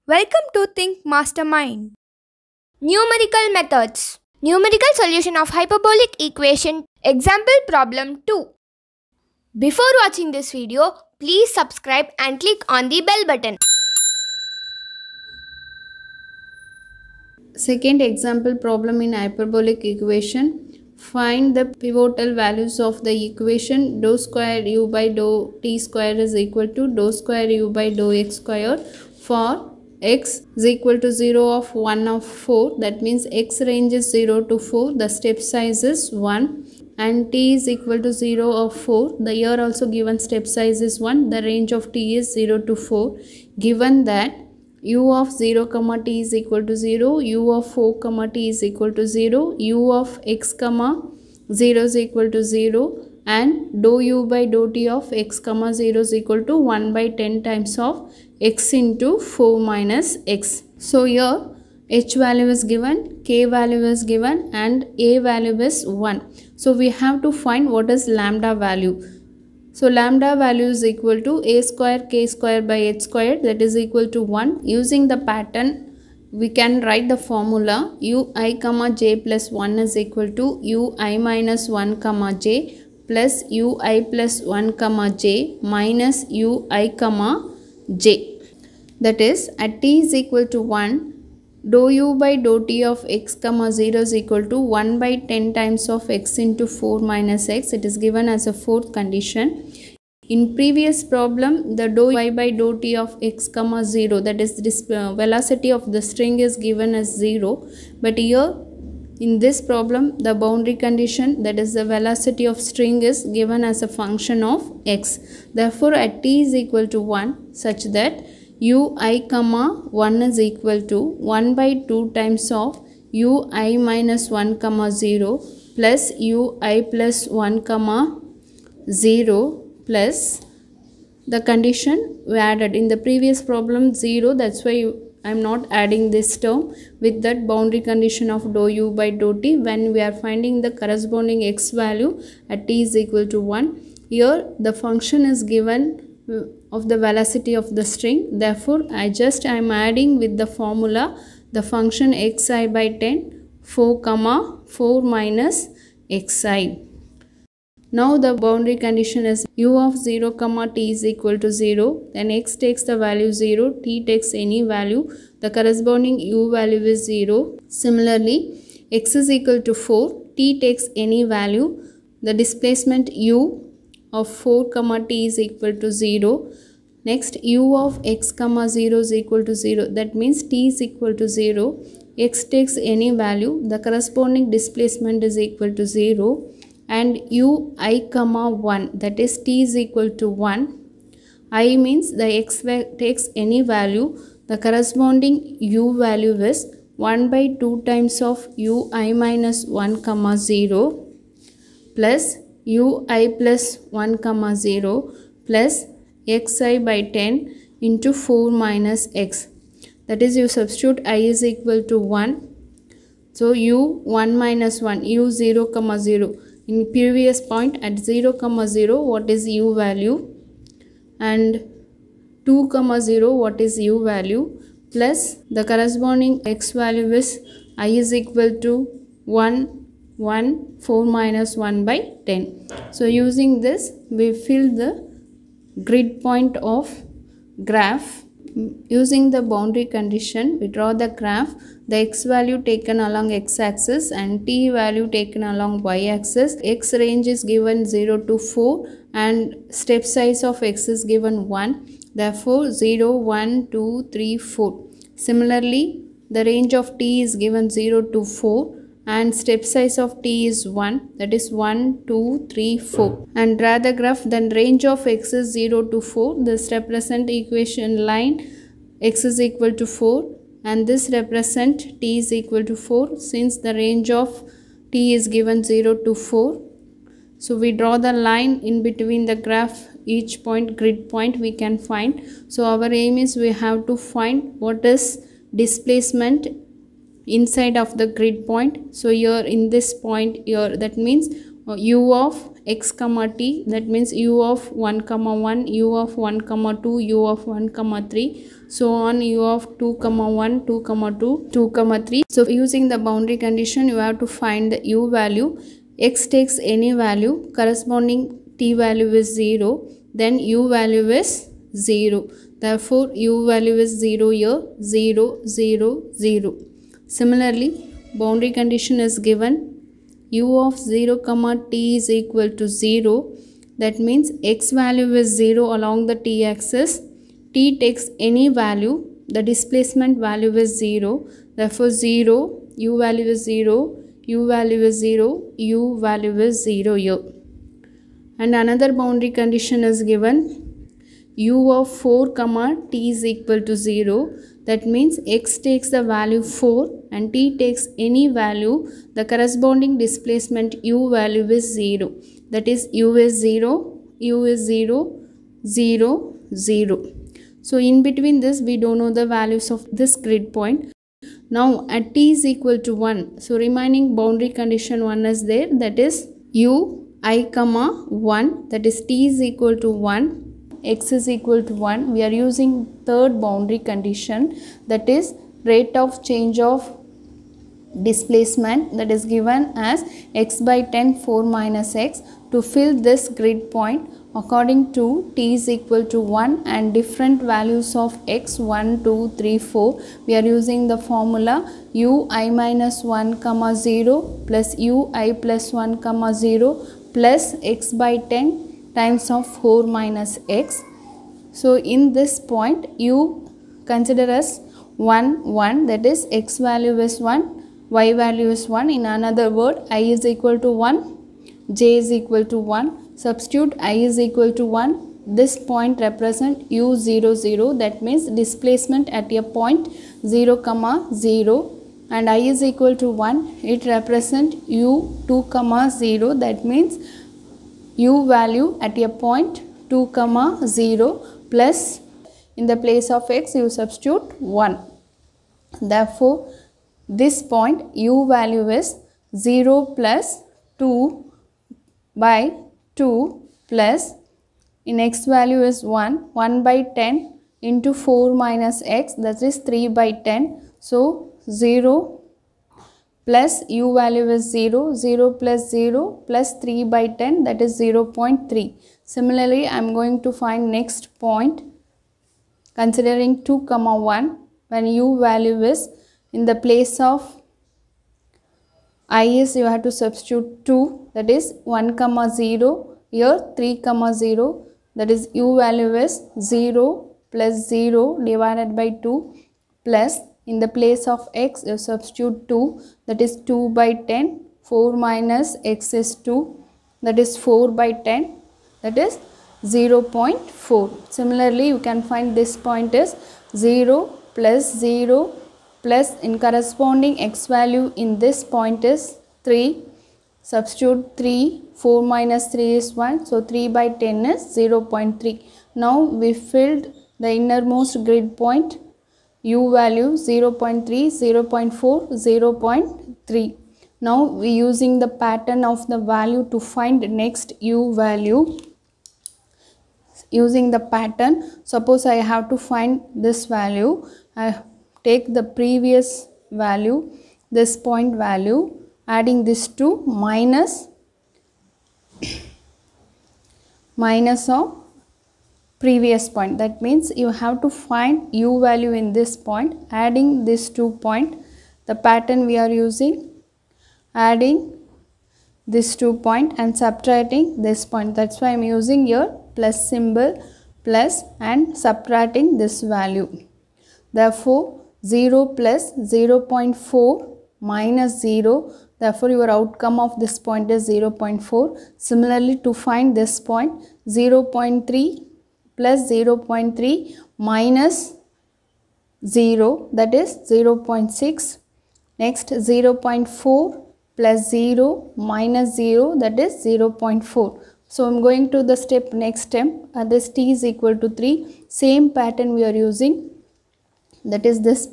Welcome to Think Mastermind. Numerical methods. Numerical solution of hyperbolic equation. Example problem 2. Before watching this video, please subscribe and click on the bell button. Second example problem in hyperbolic equation. Find the pivotal values of the equation dou square u by dou t square is equal to dou square u by dou x square for x is equal to 0 of 1 of 4. That means x range is 0 to 4. The step size is 1 and t is equal to 0 of 4. The here also given step size is 1. The range of t is 0 to 4. Given that u of 0 comma t is equal to 0, u of 4 comma t is equal to 0, u of x comma 0 is equal to 0 and dou u by dou t of x comma 0 is equal to 1 by 10 times of x into 4 minus x. So here h value is given, k value is given and a value is 1. So we have to find what is lambda value. So lambda value is equal to a square k square by h square, that is equal to 1. Using the pattern, we can write the formula ui comma j plus 1 is equal to ui minus 1 comma j plus ui plus 1 comma j minus ui comma j. That is at t is equal to 1, dou u by dou t of x comma 0 is equal to 1 by 10 times of x into 4 minus x. It is given as a fourth condition. In previous problem, the dou y by dou t of x comma 0, that is this velocity of the string is given as 0. But here in this problem, the boundary condition, that is the velocity of string, is given as a function of x. Therefore at t is equal to 1 such that ui comma 1 is equal to 1 by 2 times of ui minus 1 comma 0 plus ui plus 1 comma 0 plus the condition we added. In the previous problem 0, that's why I am not adding this term with that boundary condition of dou u by dou t when we are finding the corresponding x value at t is equal to 1. Here the function is given of the velocity of the string. Therefore I am adding with the formula the function xi by 10 4 comma 4 minus xi. Now the boundary condition is u of 0 comma t is equal to 0, then x takes the value 0, t takes any value, the corresponding u value is 0. Similarly x is equal to 4, t takes any value, the displacement u of 4 comma t is equal to 0. Next u of x comma 0 is equal to 0, that means t is equal to 0, x takes any value, the corresponding displacement is equal to 0 and ui comma 1, that is t is equal to 1. I means the x takes any value, the corresponding u value is 1 by 2 times of ui minus 1 comma 0 plus ui plus 1 comma 0 plus xi by 10 into 4 minus x. That is you substitute I is equal to 1. So u 1 minus 1, u 0 comma 0. In previous point at 0 comma 0 what is u value and 2 comma 0 what is u value plus the corresponding x value is I is equal to 1 1 4 minus 1 by 10. So using this we fill the grid point of graph. Using the boundary condition we draw the graph, the x value taken along x-axis and t value taken along y-axis. X range is given 0 to 4 and step size of x is given 1. Therefore 0 1 2 3 4. Similarly the range of t is given 0 to 4 and step size of t is 1, that is 1 2 3 4, and draw the graph. Then range of x is 0 to 4, this represent equation line x is equal to 4 and this represent t is equal to 4 since the range of t is given 0 to 4. So we draw the line in between the graph, each point grid point we can find. So our aim is we have to find what is displacement inside of the grid point. So here in this point here, that means u of x comma t, that means u of 1 comma 1, u of 1 comma 2, u of 1 comma 3, so on, u of 2 comma 1, 2 comma 2, 2 comma 3. So using the boundary condition, you have to find the u value. X takes any value, corresponding t value is 0, then u value is 0. Therefore, u value is 0 here, 0, 0, 0. Similarly, boundary condition is given, u of 0 comma t is equal to 0. That means x value is 0 along the t-axis. T takes any value, the displacement value is 0. Therefore, 0, u value is 0, u value is 0, u value is 0 here. And another boundary condition is given, u of 4 comma t is equal to 0. That means x takes the value 4 and t takes any value, the corresponding displacement u value is 0. That is u is 0, u is 0, 0, 0. So in between this, we don't know the values of this grid point. Now at t is equal to 1, so remaining boundary condition 1 is there, that is u I comma 1, that is t is equal to 1, x is equal to 1. We are using third boundary condition, that is rate of change of displacement, that is given as x by 10 4 minus x. To fill this grid point according to t is equal to 1 and different values of x 1, 2, 3, 4, we are using the formula u I minus 1 comma 0 plus u I plus 1 comma 0 plus x by 10 times of 4 minus x. So in this point, you consider as 1, 1, that is x value is 1, y value is 1. In another word, I is equal to 1, j is equal to 1. Substitute I is equal to 1. This point represent u 0, 0. That means displacement at a point 0, comma 0. And I is equal to 1. It represent u 2, comma 0. That means u value at a point 2, comma 0 plus in the place of x you substitute 1. Therefore, this point u value is 0 plus 2 by 2 plus in x value is 1, 1 by 10 into 4 minus x, that is 3 by 10. So 0 plus u value is 0, 0 plus 0 plus 3 by 10, that is 0.3. Similarly, I am going to find next point considering 2, comma 1 when u value is in the place of I is you have to substitute 2, that is 1, comma 0, here 3, comma 0, that is u value is 0 plus 0 divided by 2 plus in the place of x you substitute 2, that is 2 by 10, 4 minus x is 2, that is 4 by 10, that is 0.4. Similarly, you can find this point is 0 plus 0 plus in corresponding x value in this point is 3. Substitute 3, 4 minus 3 is 1, so 3 by 10 is 0.3. Now we filled the innermost grid point, u value 0.3, 0.4, 0.3. Now we using the pattern of the value to find next u value. Using the pattern, suppose I have to find this value, I take the previous value, this point value, adding this to minus of previous point. That means you have to find u value in this point, adding this 2 point. The pattern we are using, adding this 2 point and subtracting this point. That's why I am using here plus symbol, plus and subtracting this value. Therefore, 0 plus 0.4 minus 0. Therefore, your outcome of this point is 0.4. Similarly, to find this point, 0.3 plus 0.3 minus 0, that is 0.6. Next, 0.4 plus 0 minus 0, that is 0.4. So, I am going to the step next step, this t is equal to 3. Same pattern we are using, that is this,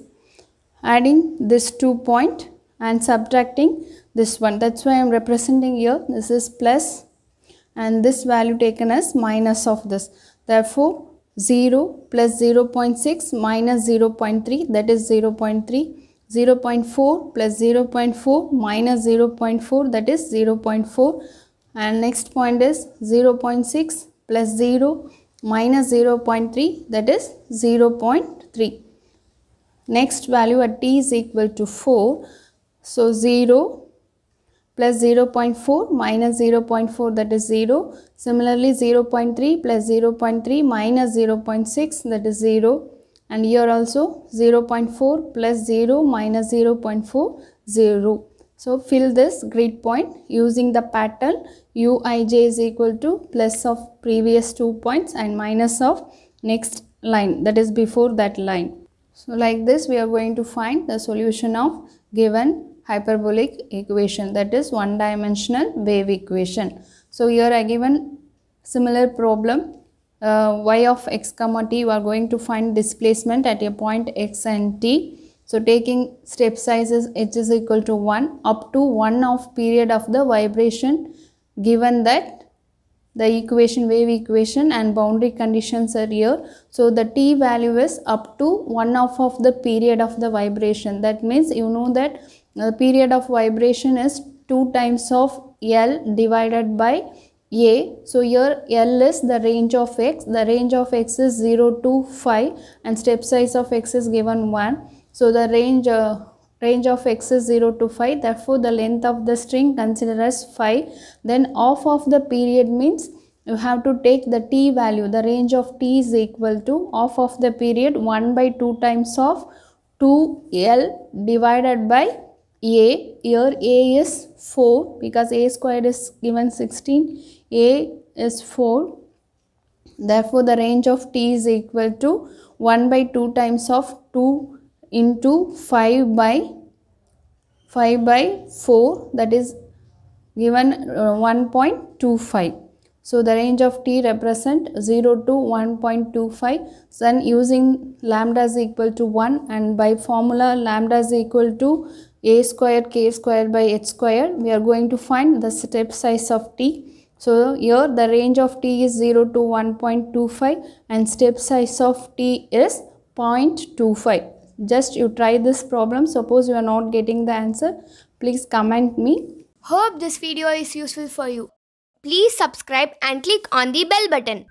adding this 2 point and subtracting this one. That's why I am representing here, this is plus and this value taken as minus of this. Therefore 0 plus 0.6 minus 0.3, that is 0.3. 0.4 plus 0.4 minus 0.4, that is 0.4. And next point is 0.6 plus 0 minus 0.3, that is 0.3. Next value at t is equal to 4. So 0 plus 0.4 minus 0.4, that is 0. Similarly 0.3 plus 0.3 minus 0.6, that is 0. And here also 0.4 plus 0 minus 0.4, 0. So fill this grid point using the pattern uij is equal to plus of previous 2 points and minus of next line, that is before that line. So like this we are going to find the solution of given hyperbolic equation, that is one dimensional wave equation. So here I given similar problem. Y of x comma t, you are going to find displacement at a point x and t. So taking step sizes h is equal to 1 up to 1 of period of the vibration, given that the equation, wave equation and boundary conditions are here. So the t value is up to 1 of the period of the vibration. That means you know that the period of vibration is 2 times of L divided by A. So here L is the range of x. The range of x is 0 to 5 and step size of x is given 1. So the range of x is 0 to 5. Therefore the length of the string consider as 5. Then half of the period means you have to take the t value. The range of t is equal to half of the period 1 by 2 times of 2L divided by A. Here A is 4 because A squared is given 16. A is 4. Therefore the range of t is equal to 1 by 2 times of 2 into 5 by 4, that is given 1.25. So the range of t represent 0 to 1.25. Then using lambda is equal to 1 and by formula lambda is equal to a square k square by h square, we are going to find the step size of t. So here the range of t is 0 to 1.25 and step size of t is 0.25. Just you try this problem. Suppose you are not getting the answer, please comment me. Hope this video is useful for you. Please subscribe and click on the bell button.